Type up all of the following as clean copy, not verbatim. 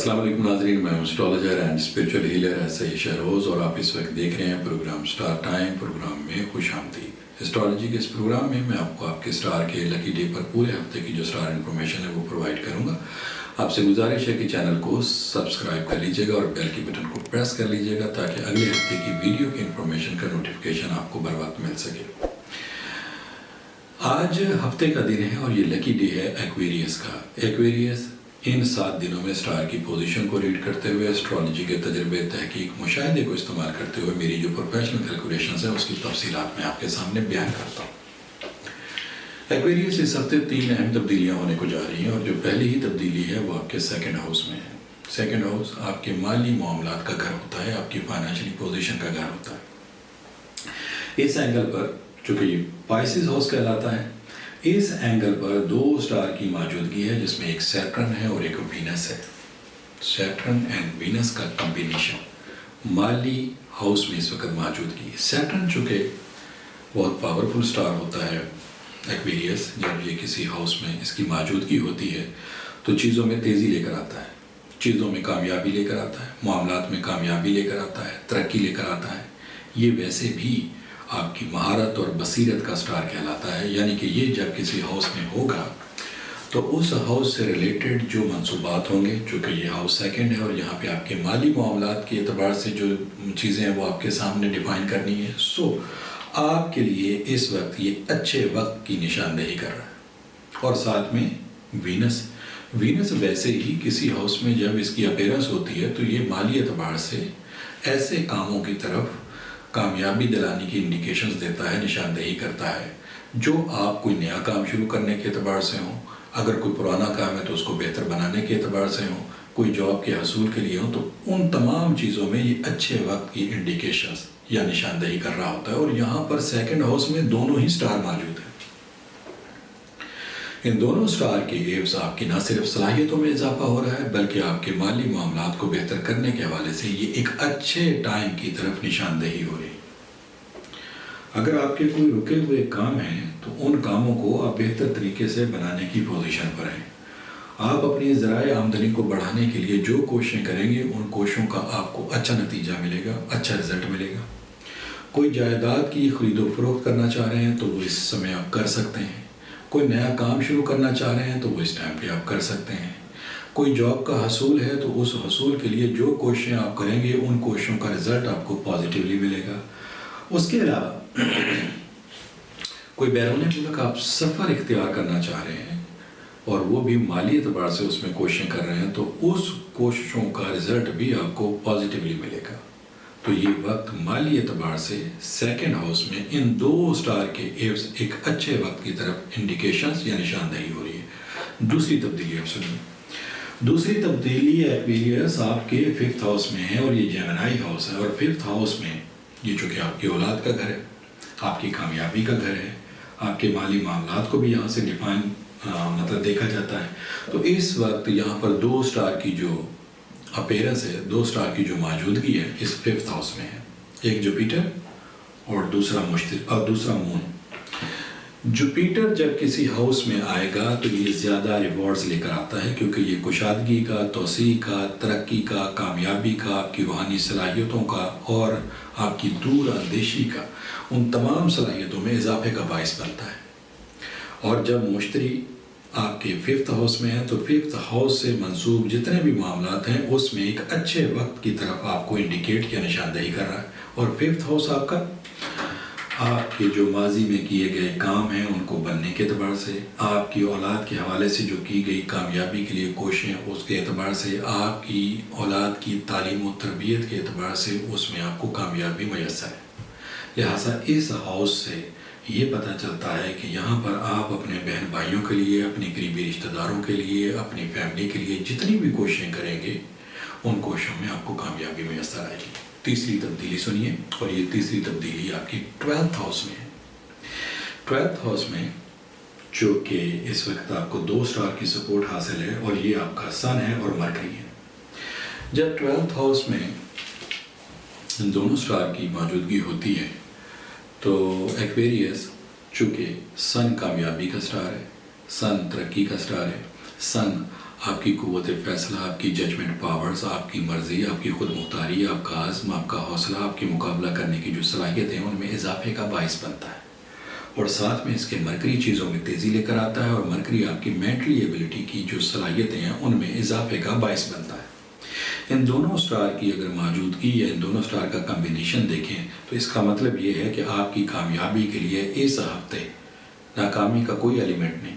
अस्सलाम वालेकुम नाज़रीन, मैं एस्ट्रोलॉजर एंड स्पिरिचुअल हीलर ऐसे ही शहरोज़ और आप इस वक्त देख रहे हैं प्रोग्राम स्टार टाइम। प्रोग्राम में खुश आमदीद। एस्ट्रोलॉजी के इस प्रोग्राम में मैं आपको आपके स्टार के लकी डे पर पूरे हफ्ते की जो स्टार इन्फॉर्मेशन है वो प्रोवाइड करूंगा। आपसे गुजारिश है कि चैनल को सब्सक्राइब कर लीजिएगा और बेल की बटन को प्रेस कर लीजिएगा ताकि अगले हफ्ते की वीडियो की इन्फॉर्मेशन का नोटिफिकेशन आपको बर वक्त मिल सके। आज हफ्ते का दिन है और ये लकी डे है एक्वेरियस का। एक्वेरियस इन 7 दिनों में स्टार की पोजीशन को रीड करते हुए एस्ट्रोलॉजी के तजर्बे, तहकीक, मुशाहिदे को इस्तेमाल करते हुए मेरी जो प्रोफेशनल कैलकुलेशंस है उसकी तफसीलात मैं आपके सामने बयान करता हूँ। एक्वेरियस इस हफ्ते 3 अहम तब्दीलियाँ होने को जा रही हैं और जो पहली ही तब्दीली है वो आपके सेकंड हाउस में है। सेकंड हाउस आपके माली मामलात का घर होता है, आपकी फाइनेंशियल पोजीशन का घर होता है। इस एंगल पर चूँकि पाइसिस हाउस कहलाता है, इस एंगल पर 2 स्टार की मौजूदगी है जिसमें एक सैटर्न है और एक वीनस है। सैटर्न एंड वीनस का कॉम्बिनेशन माली हाउस में इस वक्त मौजूदगी। सैटर्न चूँकि बहुत पावरफुल स्टार होता है एक्वेरियस, जब ये किसी हाउस में इसकी मौजूदगी होती है तो चीज़ों में तेज़ी लेकर आता है, चीज़ों में कामयाबी लेकर आता है, मामलात में कामयाबी लेकर आता है, तरक्की लेकर आता है। ये वैसे भी आपकी महारत और बसीरत का स्टार कहलाता है, यानी कि ये जब किसी हाउस में होगा तो उस हाउस से रिलेटेड जो मंसूबात होंगे, चूँकि ये हाउस सेकंड है और यहाँ पे आपके माली मामलात के एतबार से जो चीज़ें हैं वो आपके सामने डिफाइन करनी है। सो आपके लिए इस वक्त ये अच्छे वक्त की निशानदेही कर रहा है। और साथ में वीनस वैसे ही किसी हाउस में जब इसकी अपीयरेंस होती है तो ये माली एतबार से ऐसे कामों की तरफ कामयाबी दिलाने की इंडिकेशंस देता है, निशानदेही करता है, जो आप कोई नया काम शुरू करने के एतबार से हो, अगर कोई पुराना काम है तो उसको बेहतर बनाने के एतबार से हो, कोई जॉब के हसूल के लिए हो, तो उन तमाम चीज़ों में ये अच्छे वक्त की इंडिकेशंस या निशानदेही कर रहा होता है। और यहाँ पर सेकंड हाउस में दोनों ही स्टार मौजूद हैं। इन दोनों स्टार के एव्स आपकी न सिर्फ सलाहियतों में इजाफा हो रहा है बल्कि आपके माली मामलात को बेहतर करने के हवाले से ये एक अच्छे टाइम की तरफ निशानदेही हो रही है। अगर आपके कोई रुके हुए काम हैं तो उन कामों को आप बेहतर तरीके से बनाने की पोजीशन पर हैं। आप अपनी ज़राए आमदनी को बढ़ाने के लिए जो कोशिशें करेंगे उन कोशिशों का आपको अच्छा नतीजा मिलेगा, अच्छा रिजल्ट मिलेगा। कोई जायदाद की खरीदो फरोख्त करना चाह रहे हैं तो वो इस समय आप कर सकते हैं। कोई नया काम शुरू करना चाह रहे हैं तो वो इस टाइम पे आप कर सकते हैं। कोई जॉब का हसूल है तो उस हसूल के लिए जो कोशिशें आप करेंगे उन कोशिशों का रिज़ल्ट आपको पॉजिटिवली मिलेगा। उसके अलावा कोई बैरून मुल्क आप सफ़र इख्तियार करना चाह रहे हैं और वो भी माली एतबार से उसमें कोशिशें कर रहे हैं तो उस कोशिशों का रिज़ल्ट भी आपको पॉजिटिवली मिलेगा। तो ये वक्त माली एतबार से सेकंड हाउस में इन 2 स्टार के एव्स एक अच्छे वक्त की तरफ इंडिकेशंस या निशानदेही हो रही है। दूसरी तब्दीली आप सुनिए। दूसरी तब्दीली एक्वेरियस आपके 5th हाउस में है और ये जेमिनी हाउस है। और 5th हाउस में ये चूँकि आपकी औलाद का घर है, आपकी कामयाबी का घर है, आपके माली मामलात को भी यहाँ से डिफाइन मतलब देखा जाता है। तो इस वक्त यहाँ पर 2 स्टार की जो अपीयरेंस है, 2 स्टार की जो मौजूदगी है इस 5th हाउस में है। एक जुपिटर और दूसरा मुश्तिरी और दूसरा मून। जुपिटर जब किसी हाउस में आएगा तो ये ज़्यादा रिवॉर्ड्स लेकर आता है क्योंकि ये कुशादगी का, तोसी का, तरक्की का, कामयाबी का, आपकी रूहानी सलाहियतों का और आपकी दूर अंदेशी का, उन तमाम सलाहियतों में इजाफे का बाइस बनता है। और जब मुश्तिरी आपके 5th हाउस में है तो 5th हाउस से मंसूब जितने भी मामलात हैं उसमें एक अच्छे वक्त की तरफ आपको इंडिकेट या निशानदेही कर रहा है। और 5th हाउस आपका आपके जो माजी में किए गए काम हैं उनको बनने के एतबार से, आपकी औलाद के हवाले से जो की गई कामयाबी के लिए कोशिशें उसके एतबार से, आपकी औलाद की तालीम और तरबियत के एतबार से उसमें आपको कामयाबी मैसर है। लिहाजा इस हाउस से ये पता चलता है कि यहाँ पर आप अपने बहन भाइयों के लिए, अपने करीबी रिश्तेदारों के लिए, अपनी फैमिली के लिए जितनी भी कोशिशें करेंगे उन कोशिशों में आपको कामयाबी मैसर आएगी। तीसरी तब्दीली सुनिए और ये तीसरी तब्दीली आपकी 12th हाउस में है। 12th हाउस में जो कि इस वक्त आपको 2 स्टार की सपोर्ट हासिल है और ये आपका सन है और मरकरी है। जब 12th हाउस में इन दोनों स्टार की मौजूदगी होती है तो एक्वेरियस चूँकि सन कामयाबी का स्टार है, सन तरक्की का स्टार है, सन آپ کی قوت فیصلہ، آپ کی ججمنٹ پاورز، آپ کی مرضی، آپ کی خود مختاری، آپ کا عزم، آپ کا حوصلہ، آپ کی مقابلہ کرنے کی جو صلاحیت ہے ان میں اضافے کا باعث بنتا ہے، اور ساتھ میں اس کے مرکری چیزوں میں تیزی لے کر آتا ہے، اور مرکری آپ کی مینٹلی ایبلٹی کی جو صلاحیتیں ہیں ان میں اضافے کا باعث بنتا ہے۔ ان دونوں سٹار کی اگر موجودگی یا ان دونوں سٹار کا کمبینیشن دیکھیں تو اس کا مطلب یہ ہے کہ آپ کی کامیابی کے لیے اس ہفتے ناکامی کا کوئی ایلیمنٹ نہیں،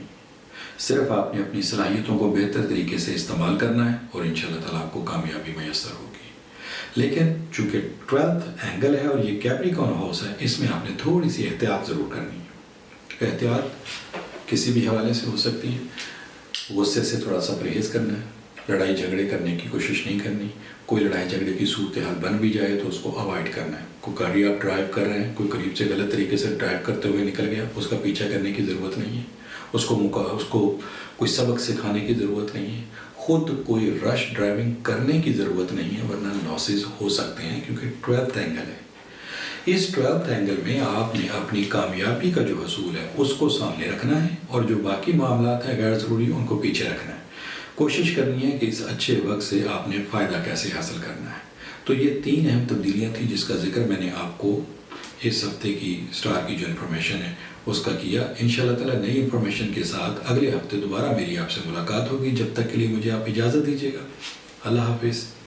صرف آپ نے اپنی صلاحیتوں کو بہتر طریقے سے استعمال کرنا ہے اور انشاءاللہ تعالیٰ آپ کو کامیابی میسر ہوگی۔ لیکن چونکہ 12th اینگل ہے اور یہ کیپریکون ہاؤس ہے، اس میں آپ نے تھوڑی سی احتیاط ضرور کرنی ہے۔ احتیاط کسی بھی حوالے سے ہو سکتی ہے، غصے سے تھوڑا سا پرہیز کرنا ہے، لڑائی جھگڑے کرنے کی کوشش نہیں کرنی، کوئی لڑائی جھگڑے کی صورتحال بن بھی جائے تو اس کو اوائڈ کرنا ہے۔ کوئی گاڑی آپ ڈرائیو کر رہے ہیں، کوئی قریب سے غلط طریقے سے ڈرائیو کرتے ہوئے نکل گیا، اس کا پیچھا کرنے کی ضرورت نہیں ہے، اس کو کوئی سبق سکھانے کی ضرورت نہیں ہے، خود کوئی رش ڈرائیونگ کرنے کی ضرورت نہیں ہے، ورنہ لاسز ہو سکتے ہیں، کیونکہ 12th اینگل ہے۔ اس 12th اینگل میں آپ نے اپنی کامیابی کا جو حصول ہے اس کو سامنے رکھنا ہے، اور جو باقی معاملات ہیں غیر ضروری ان کو پیچھے رکھنا ہے۔ کوشش کرنی ہے کہ اس اچھے وقت سے آپ نے فائدہ کیسے حاصل کرنا ہے۔ تو یہ 3 اہم تبدیلیاں تھیں جس کا ذکر میں نے آپ کو اس ہفتے کی سٹار کی جو انفارمیشن ہے اس کا کیا۔ انشاءاللہ تعالیٰ نئی انفارمیشن کے ساتھ اگلے ہفتے دوبارہ میری آپ سے ملاقات ہوگی۔ جب تک کے لیے مجھے آپ اجازت دیجیے گا۔ اللہ حافظ۔